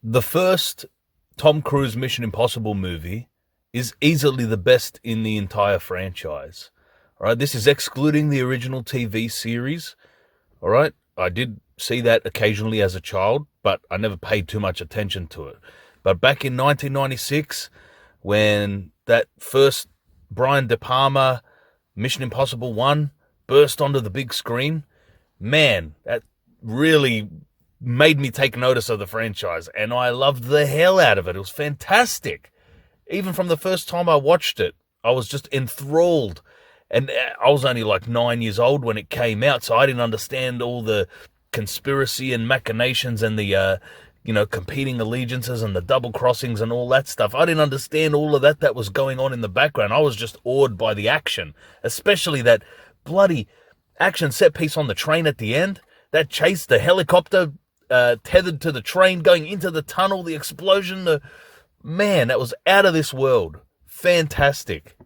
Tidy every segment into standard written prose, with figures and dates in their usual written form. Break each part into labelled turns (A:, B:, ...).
A: The first Tom Cruise Mission Impossible movie is easily the best in the entire franchise. All right, this is excluding the original TV series. All right, I did see that occasionally as a child, but I never paid too much attention to it. But back in 1996, when that first Brian De Palma Mission Impossible 1 burst onto the big screen, man, that really made me take notice of the franchise, and I loved the hell out of it. It was fantastic. Even from the first time I watched it, I was just enthralled. And I was only like 9 years old when it came out, so I didn't understand all the conspiracy and machinations and the, competing allegiances and the double crossings and all that stuff. I didn't understand all of that was going on in the background. I was just awed by the action, especially that bloody action set piece on the train at the end. That chase, the helicopter tethered to the train going into the tunnel, the explosion, man, that was out of this world. Fantastic.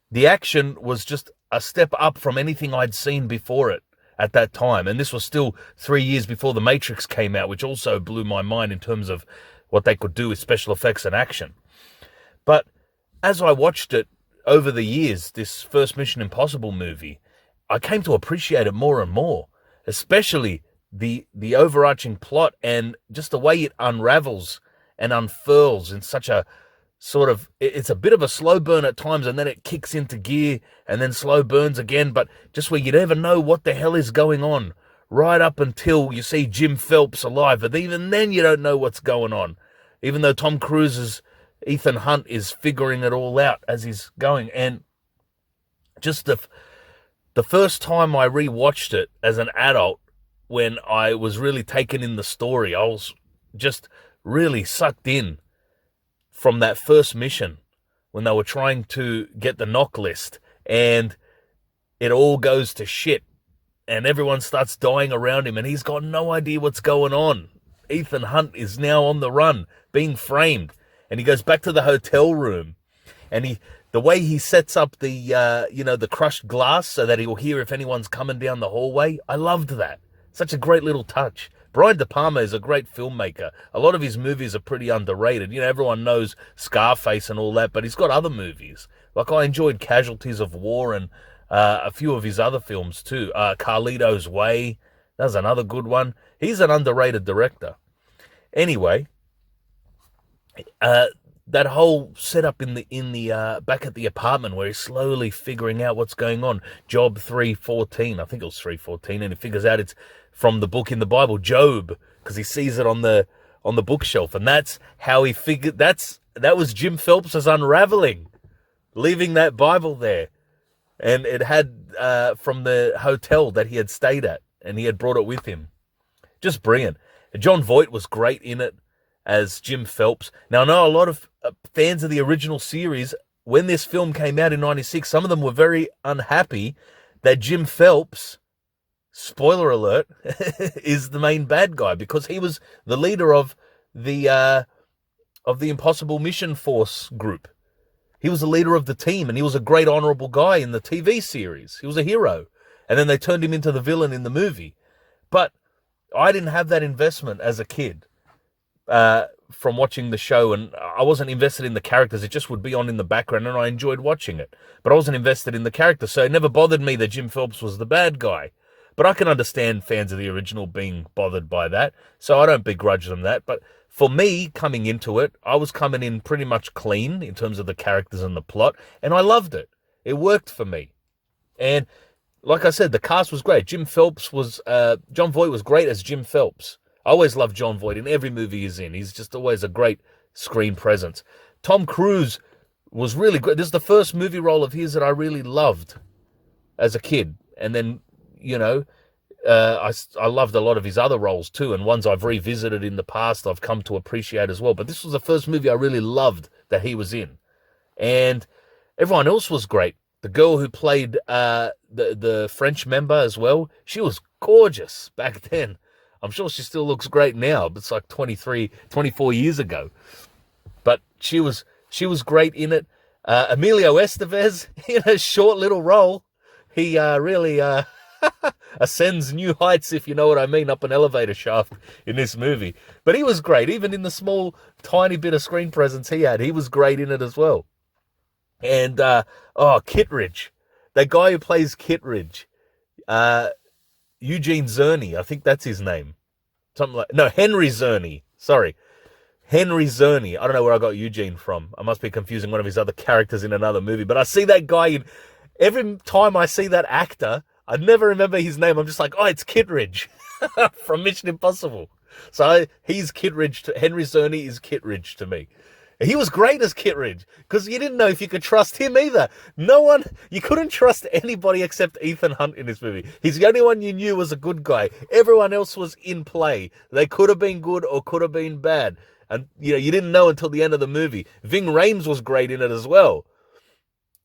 A: The action was just a step up from anything I'd seen before it at that time. And this was still 3 years before The Matrix came out, which also blew my mind in terms of what they could do with special effects and action. But as I watched it over the years, this first Mission Impossible movie, I came to appreciate it more and more, especially the overarching plot and just the way it unravels and unfurls in such a sort of, it's a bit of a slow burn at times, and then it kicks into gear and then slow burns again, but just where you never know what the hell is going on right up until you see Jim Phelps alive. But even then you don't know what's going on, even though Tom Cruise's Ethan Hunt is figuring it all out as he's going. And just the first time I rewatched it as an adult, when I was really taken in the story, I was just really sucked in from that first mission when they were trying to get the knock list and it all goes to shit and everyone starts dying around him and he's got no idea what's going on. Ethan Hunt is now on the run, being framed, and he goes back to the hotel room, and the way he sets up the crushed glass so that he'll hear if anyone's coming down the hallway. I loved that. Such a great little touch. Brian De Palma is a great filmmaker. A lot of his movies are pretty underrated. Everyone knows Scarface and all that, but he's got other movies. Like, I enjoyed Casualties of War and a few of his other films too. Carlito's Way, that was another good one. He's an underrated director. Anyway, that whole setup in the back at the apartment where he's slowly figuring out what's going on. Job 314, I think it was 314, and he figures out it's from the book in the Bible, Job, because he sees it on the bookshelf, and that's how he figured. That was Jim Phelps' unraveling, leaving that Bible there, and it had from the hotel that he had stayed at, and he had brought it with him. Just brilliant. John Voight was great in it as Jim Phelps. Now, I know a lot of fans of the original series, when this film came out in 96, some of them were very unhappy that Jim Phelps, spoiler alert, is the main bad guy, because he was the leader of the Impossible Mission Force group. He was the leader of the team, and he was a great honorable guy in the TV series. He was a hero. And then they turned him into the villain in the movie. But I didn't have that investment as a kid from watching the show, and I wasn't invested in the characters. It just would be on in the background, and I enjoyed watching it. But I wasn't invested in the character, so it never bothered me that Jim Phelps was the bad guy. But I can understand fans of the original being bothered by that, so I don't begrudge them that. But for me, coming into it, I was coming in pretty much clean in terms of the characters and the plot, and I loved it. It worked for me. And like I said, the cast was great. John Voight was great as Jim Phelps. I always love John Voight in every movie he's in. He's just always a great screen presence. Tom Cruise was really good. This is the first movie role of his that I really loved as a kid. And then, I loved a lot of his other roles too, and ones I've revisited in the past I've come to appreciate as well. But this was the first movie I really loved that he was in. And everyone else was great. The girl who played the French member as well, she was gorgeous back then. I'm sure she still looks great now, but it's like 24 years ago. But she was great in it. Emilio Estevez, in a short little role, he really ascends new heights, if you know what I mean, up an elevator shaft in this movie. But he was great, even in the small, tiny bit of screen presence he had. He was great in it as well. And, Kittredge. That guy who plays Kittredge, Eugene Zerny, I think that's his name. Henry Zerny. Sorry. Henry Zerny. I don't know where I got Eugene from. I must be confusing one of his other characters in another movie. But I see that guy in... Every time I see that actor, I never remember his name. I'm just like, oh, it's Kittredge from Mission Impossible. So he's Kittredge. Henry Zerny is Kittredge to me. He was great as Kittredge because you didn't know if you could trust him either. You couldn't trust anybody except Ethan Hunt in this movie. He's the only one you knew was a good guy. Everyone else was in play. They could have been good or could have been bad. And, you didn't know until the end of the movie. Ving Rhames was great in it as well.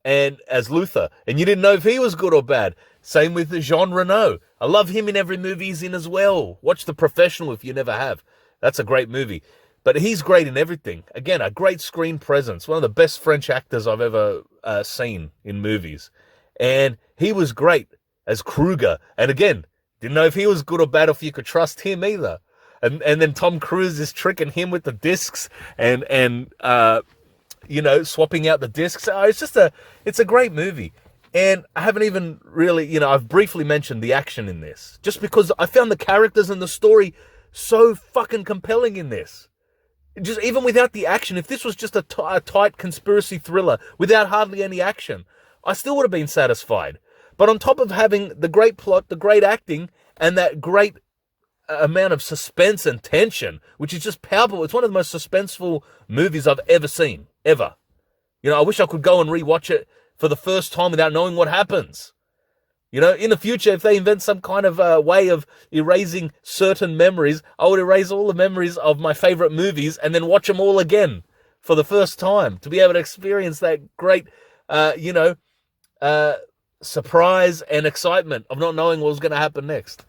A: And as Luther. And you didn't know if he was good or bad. Same with Jean Reno. I love him in every movie he's in as well. Watch The Professional if you never have. That's a great movie. But he's great in everything. Again, a great screen presence. One of the best French actors I've ever seen in movies. And he was great as Kruger. And again, didn't know if he was good or bad or if you could trust him either. And then Tom Cruise is tricking him with the discs and swapping out the discs. It's a great movie. And I haven't even really, I've briefly mentioned the action in this. Just because I found the characters and the story so fucking compelling in this. Just even without the action, if this was just a tight conspiracy thriller without hardly any action, I still would have been satisfied. But on top of having the great plot, the great acting, and that great amount of suspense and tension, which is just palpable. It's one of the most suspenseful movies I've ever seen, ever. I wish I could go and rewatch it for the first time without knowing what happens. In the future, if they invent some kind of way of erasing certain memories, I would erase all the memories of my favorite movies and then watch them all again for the first time to be able to experience that great, surprise and excitement of not knowing what was going to happen next.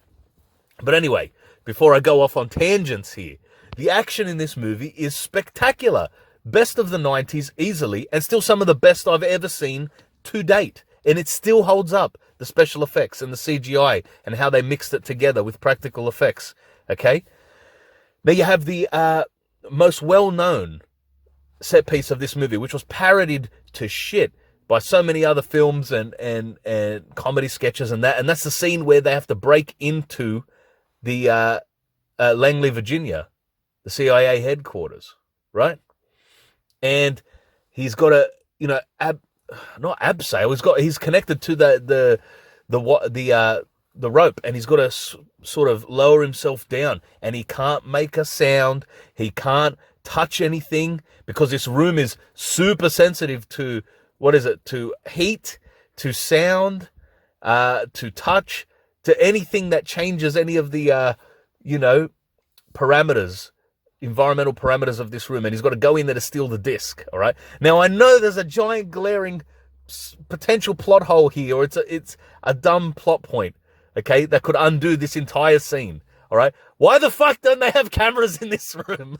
A: But anyway, before I go off on tangents here, the action in this movie is spectacular. Best of the 90s easily, and still some of the best I've ever seen to date. And it still holds up, the special effects and the CGI and how they mixed it together with practical effects. Okay? Now you have the most well-known set piece of this movie, which was parodied to shit by so many other films and comedy sketches and that's the scene where they have to break into the Langley, Virginia, the CIA headquarters, right? And he's got a, not abseil. He's connected to the rope, and he's got to sort of lower himself down, and he can't make a sound. He can't touch anything because this room is super sensitive to to heat, to sound, to touch, to anything that changes any of the parameters. Environmental parameters of this room, and he's got to go in there to steal the disc. All right. Now I know there's a giant glaring potential plot hole here, or it's a dumb plot point. Okay, that could undo this entire scene. All right. Why the fuck don't they have cameras in this room?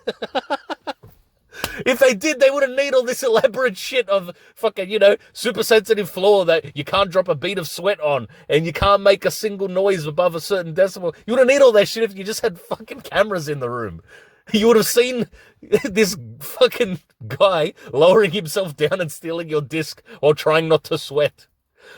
A: If they did, they wouldn't need all this elaborate shit of fucking, super sensitive floor that you can't drop a bead of sweat on and you can't make a single noise above a certain decibel. You wouldn't need all that shit if you just had fucking cameras in the room. You would have seen this fucking guy lowering himself down and stealing your disc while trying not to sweat.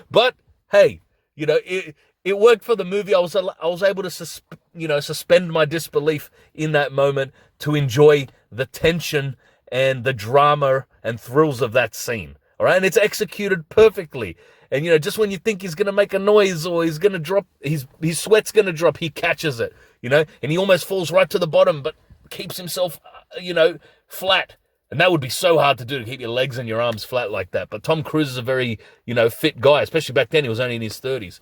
A: But hey, it worked for the movie. I was able to suspend my disbelief in that moment to enjoy the tension and the drama and thrills of that scene. All right, and it's executed perfectly. And just when you think he's gonna make a noise or he's gonna drop, his sweat's gonna drop, he catches it. And he almost falls right to the bottom, but keeps himself, flat. And that would be so hard to do, to keep your legs and your arms flat like that. But Tom Cruise is a very, fit guy, especially back then. He was only in his 30s.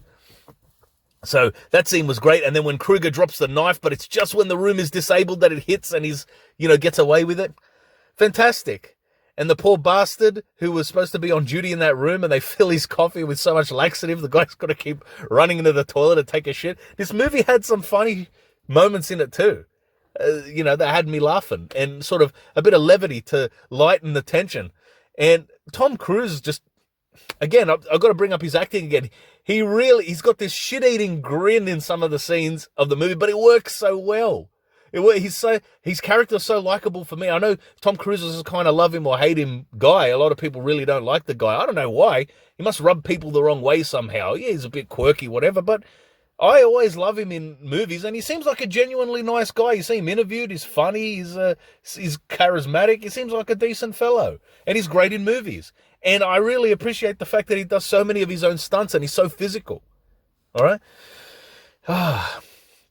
A: So that scene was great. And then when Kruger drops the knife, but it's just when the room is disabled that it hits and he's, gets away with it. Fantastic. And the poor bastard who was supposed to be on duty in that room, and they fill his coffee with so much laxative, the guy's got to keep running into the toilet to take a shit. This movie had some funny moments in it too. That had me laughing, and sort of a bit of levity to lighten the tension. And Tom Cruise just, again, I've got to bring up his acting again. he's got this shit-eating grin in some of the scenes of the movie, but it works so well. His character's so likable for me. I know Tom Cruise is a kind of love him or hate him guy. A lot of people really don't like the guy. I don't know why. He must rub people the wrong way somehow. Yeah, he's a bit quirky, whatever, but I always love him in movies, and he seems like a genuinely nice guy. You see him interviewed, he's funny, he's charismatic, he seems like a decent fellow, and he's great in movies. And I really appreciate the fact that he does so many of his own stunts, and he's so physical. All right?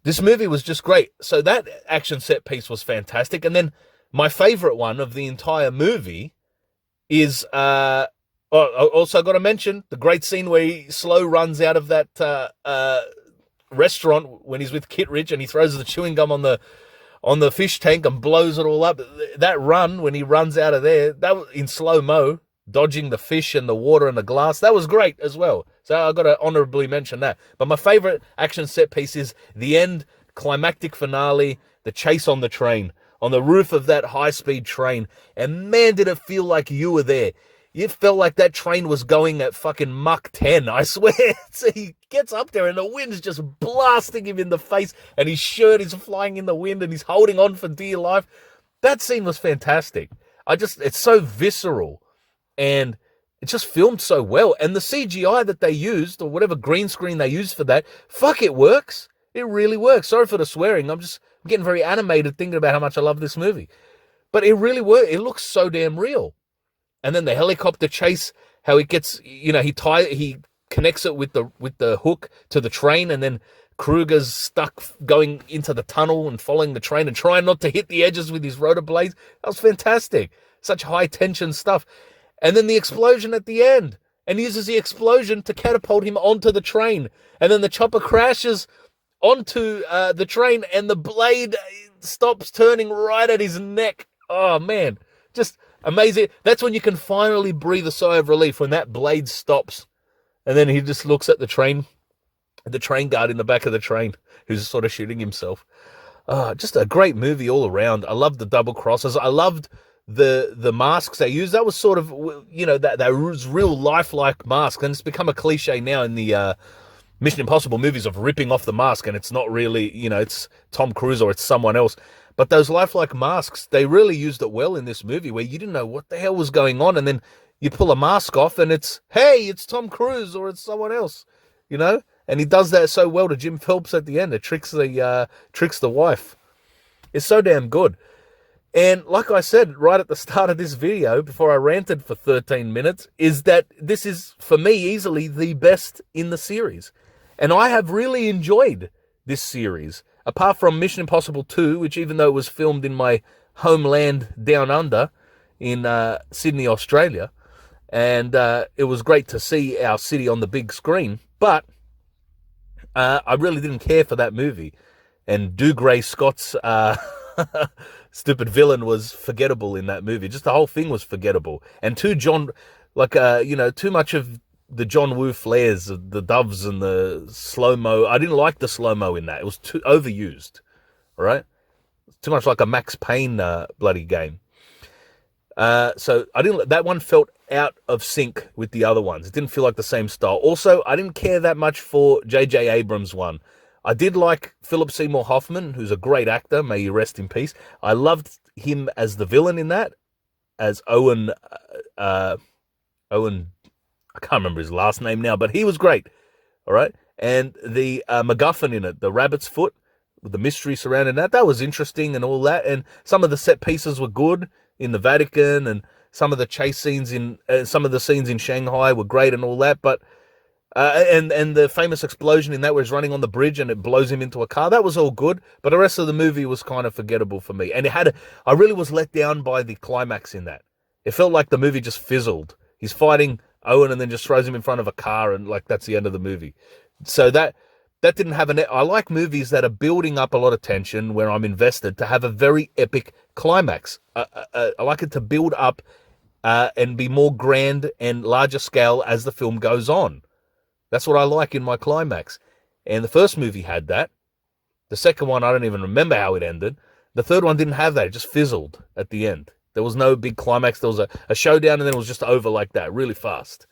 A: This movie was just great. So that action set piece was fantastic. And then my favorite one of the entire movie is, I also got to mention the great scene where he slow runs out of that restaurant when he's with Kittredge and he throws the chewing gum on the fish tank and blows it all up. That run when he runs out of there, that was in slow-mo, dodging the fish and the water and the glass, that was great as well. So I've got to honorably mention that. But my favorite action set piece is the end climactic finale, the chase on the train, on the roof of that high-speed train. And man, did it feel like you were there. It felt like that train was going at fucking Mach 10, I swear. So he gets up there and the wind's just blasting him in the face and his shirt is flying in the wind and he's holding on for dear life. That scene was fantastic. It's so visceral and it's just filmed so well. And the CGI that they used, or whatever green screen they used for that, fuck, it works. It really works. Sorry for the swearing. I'm getting very animated thinking about how much I love this movie. But it really works. It looks so damn real. And then the helicopter chase, how it gets, he connects it with the hook to the train, and then Kruger's stuck going into the tunnel and following the train and trying not to hit the edges with his rotor blades. That was fantastic. Such high tension stuff. And then the explosion at the end, and he uses the explosion to catapult him onto the train. And then the chopper crashes onto the train and the blade stops turning right at his neck. Oh, man. Just amazing. That's when you can finally breathe a sigh of relief, when that blade stops. And then he just looks at the train guard in the back of the train who's sort of shooting himself. Just a great movie all around. I loved the double crosses. I loved the masks they used. That was sort of, that was real lifelike mask. And it's become a cliche now in the Mission Impossible movies of ripping off the mask. And it's not really, it's Tom Cruise or it's someone else. But those lifelike masks, they really used it well in this movie, where you didn't know what the hell was going on. And then you pull a mask off and it's Tom Cruise or it's someone else, And he does that so well to Jim Phelps at the end. It tricks the wife. It's so damn good. And like I said right at the start of this video, before I ranted for 13 minutes, is that this is, for me, easily the best in the series. And I have really enjoyed this series. Apart from Mission Impossible 2, which even though it was filmed in my homeland down under in Sydney, Australia, and it was great to see our city on the big screen, but I really didn't care for that movie. And Dougray Scott's stupid villain was forgettable in that movie. Just the whole thing was forgettable. And too much of the John Woo flares, the doves and the slow-mo. I didn't like the slow-mo in that. It was too overused, all right? Too much like a Max Payne bloody game. So that one felt out of sync with the other ones. It didn't feel like the same style. Also, I didn't care that much for J.J. Abrams' one. I did like Philip Seymour Hoffman, who's a great actor. May he rest in peace. I loved him as the villain in that, as Owen, I can't remember his last name now, but he was great, all right? And the MacGuffin in it, the rabbit's foot, with the mystery surrounding that was interesting and all that. And some of the set pieces were good in the Vatican, and some of the chase scenes some of the scenes in Shanghai were great and all that. But and the famous explosion in that where he's running on the bridge and it blows him into a car, that was all good. But the rest of the movie was kind of forgettable for me. And I really was let down by the climax in that. It felt like the movie just fizzled. He's fighting Owen and then just throws him in front of a car, and like that's the end of the movie. So that didn't have I like movies that are building up a lot of tension, where I'm invested, to have a very epic climax. I like it to build up and be more grand and larger scale as the film goes on. That's what I like in my climax. And the first movie had that. The second one, I don't even remember how it ended. The third one didn't have that. It just fizzled at the end. There was no big climax. There was a showdown, and then it was just over like that, really fast.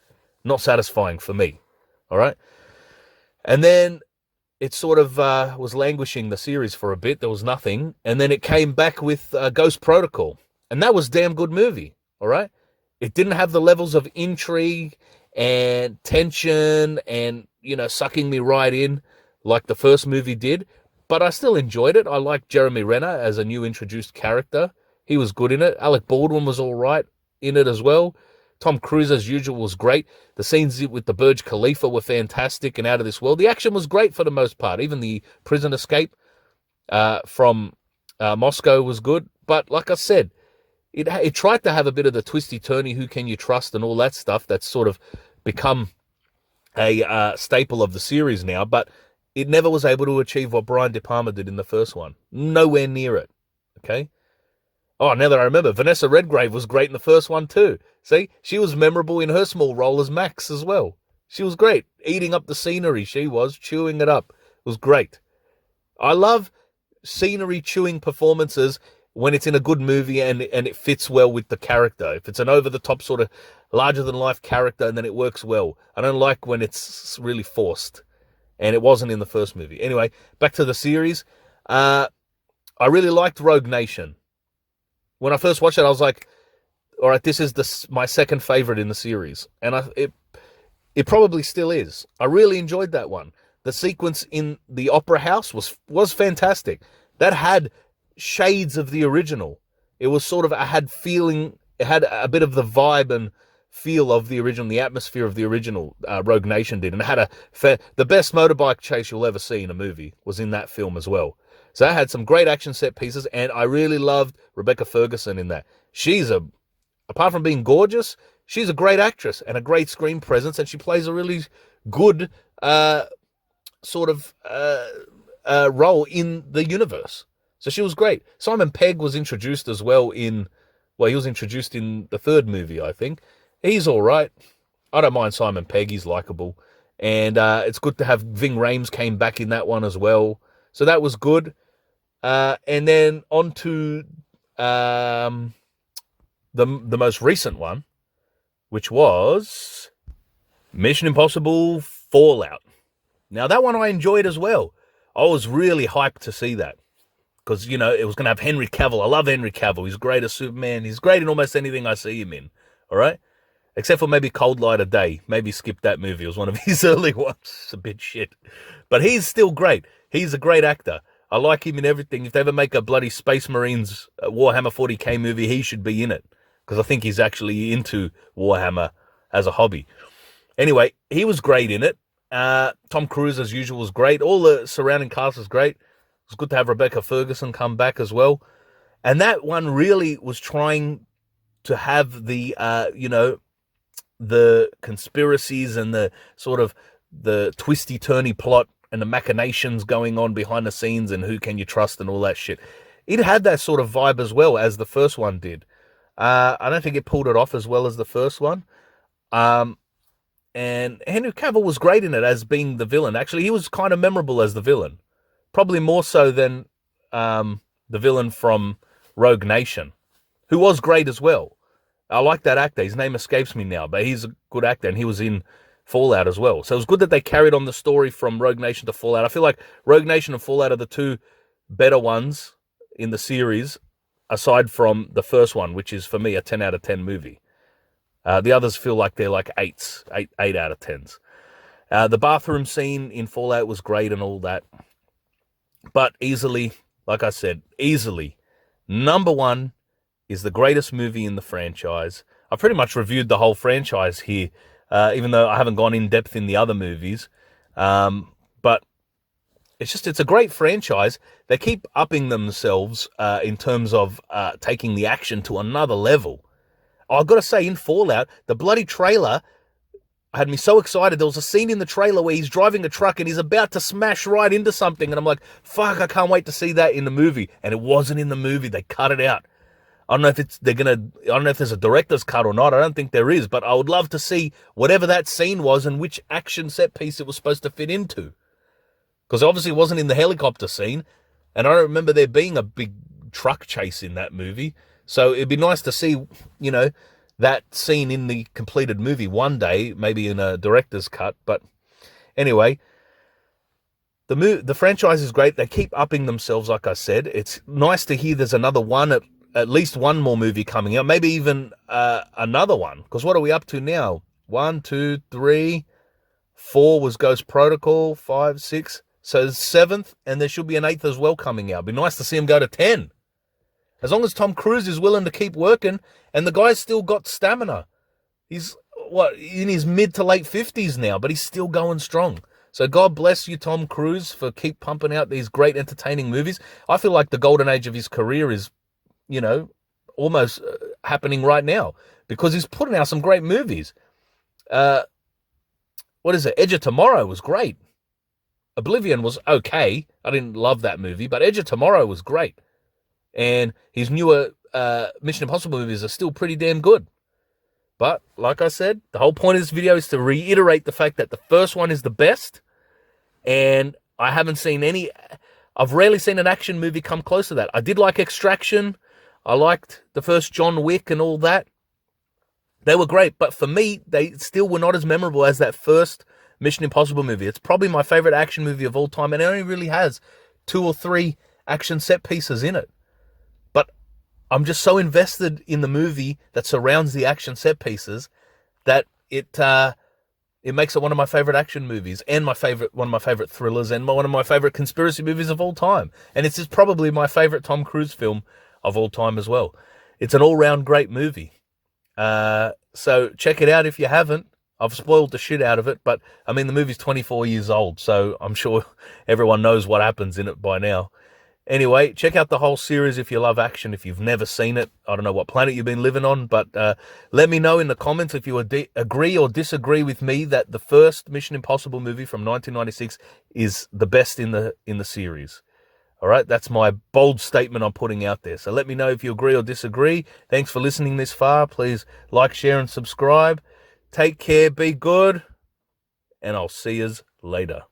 A: Not satisfying for me. All right? And then it sort of was languishing the series for a bit. There was nothing. And then it came back with Ghost Protocol. And that was a damn good movie, all right? It didn't have the levels of intrigue and tension and, sucking me right in like the first movie did. But I still enjoyed it. I liked Jeremy Renner as a new introduced character. He was good in it. Alec Baldwin was all right in it as well. Tom Cruise, as usual, was great. The scenes with the Burj Khalifa were fantastic and out of this world. The action was great for the most part. Even the prison escape from Moscow was good. But like I said, it tried to have a bit of the twisty-turny, who can you trust, and all that stuff that's sort of become a staple of the series now. But it never was able to achieve what Brian De Palma did in the first one. Nowhere near it, okay? Oh, now that I remember, Vanessa Redgrave was great in the first one too. See, she was memorable in her small role as Max as well. She was great. Eating up the scenery, she was. Chewing it up. It was great. I love scenery chewing performances when it's in a good movie and it fits well with the character. If it's an over-the-top sort of larger-than-life character and then it works well. I don't like when it's really forced. And it wasn't in the first movie. Anyway, back to the series. I really liked Rogue Nation. When I first watched it, I was like, all right, this is my second favorite in the series. And it probably still is. I really enjoyed that one. The sequence in the opera house was fantastic. That had shades of the original. It was sort of, it had a bit of the vibe and feel of the original, the atmosphere of the original Rogue Nation did. And it had the best motorbike chase you'll ever see in a movie was in that film as well. So I had some great action set pieces, and I really loved Rebecca Ferguson in that. Apart from being gorgeous, she's a great actress and a great screen presence, and she plays a really good role in the universe. So she was great. Simon Pegg was introduced as well he was introduced in the third movie, I think. He's all right. I don't mind Simon Pegg. He's likable. And it's good to have Ving Rhames came back in that one as well. So that was good. And then on to the most recent one, which was Mission Impossible Fallout. Now, that one I enjoyed as well. I was really hyped to see that because, it was going to have Henry Cavill. I love Henry Cavill. He's great as Superman. He's great in almost anything I see him in, all right? Except for maybe Cold Light of Day. Maybe skip that movie. It was one of his early ones. It's a bit shit. But he's still great. He's a great actor. I like him in everything. If they ever make a bloody Space Marines Warhammer 40k movie, he should be in it. Because I think he's actually into Warhammer as a hobby. Anyway, he was great in it. Tom Cruise, as usual, was great. All the surrounding cast was great. It was good to have Rebecca Ferguson come back as well. And that one really was trying to have the conspiracies and the sort of the twisty-turny plot and the machinations going on behind the scenes and who can you trust and all that shit. It had that sort of vibe as well as the first one did. I don't think it pulled it off as well as the first one. And Henry Cavill was great in it as being the villain. Actually, he was kind of memorable as the villain. Probably more so than the villain from Rogue Nation, who was great as well. I like that actor. His name escapes me now, but he's a good actor, and he was in Fallout as well. So it was good that they carried on the story from Rogue Nation to Fallout. I feel like Rogue Nation and Fallout are the two better ones in the series, aside from the first one, which is, for me, a 10 out of 10 movie. The others feel like they're like 8 out of 10s. The bathroom scene in Fallout was great and all that. But easily, like I said, number one is the greatest movie in the franchise. I've pretty much reviewed the whole franchise here, even though I haven't gone in depth in the other movies. But it's a great franchise. They keep upping themselves in terms of taking the action to another level. I've got to say, in Fallout, the bloody trailer had me so excited. There was a scene in the trailer where he's driving a truck and he's about to smash right into something. And I'm like, fuck, I can't wait to see that in the movie. And it wasn't in the movie. They cut it out. I don't know if there's a director's cut or not. I don't think there is, but I would love to see whatever that scene was and which action set piece it was supposed to fit into. Because obviously it wasn't in the helicopter scene. And I don't remember there being a big truck chase in that movie. So it'd be nice to see, that scene in the completed movie one day, maybe in a director's cut. But anyway, The franchise is great. They keep upping themselves, like I said. It's nice to hear there's another one, at least one more movie coming out, maybe even another one. Because what are we up to now? 1, 2, 3, 4 was Ghost Protocol, 5, 6. So 7th, and there should be an 8th as well coming out. It'd be nice to see him go to 10. As long as Tom Cruise is willing to keep working, and the guy's still got stamina. He's, in his mid to late 50s now, but he's still going strong. So God bless you, Tom Cruise, for keep pumping out these great entertaining movies. I feel like the golden age of his career is, almost happening right now, because he's putting out some great movies. What is it? Edge of Tomorrow was great. Oblivion was okay. I didn't love that movie, but Edge of Tomorrow was great. And his newer Mission Impossible movies are still pretty damn good. But, like I said, the whole point of this video is to reiterate the fact that the first one is the best. And I haven't seen I've rarely seen an action movie come close to that. I did like Extraction. I liked the first John Wick and all that. They were great. But for me, they still were not as memorable as that first Mission Impossible movie. It's probably my favorite action movie of all time. And it only really has 2 or 3 action set pieces in it. But I'm just so invested in the movie that surrounds the action set pieces that it makes it one of my favorite action movies, and one of my favorite thrillers, and one of my favorite conspiracy movies of all time. And it's just probably my favorite Tom Cruise film of all time as well. It's an all-round great movie. So check it out if you haven't. I've spoiled the shit out of it, but I mean, the movie's 24 years old, so I'm sure everyone knows what happens in it by now. Anyway, check out the whole series if you love action, if you've never seen it. I don't know what planet you've been living on, but let me know in the comments if you agree or disagree with me that the first Mission Impossible movie from 1996 is the best in the series. All right, that's my bold statement I'm putting out there. So let me know if you agree or disagree. Thanks for listening this far. Please like, share, and subscribe. Take care, be good, and I'll see yous later.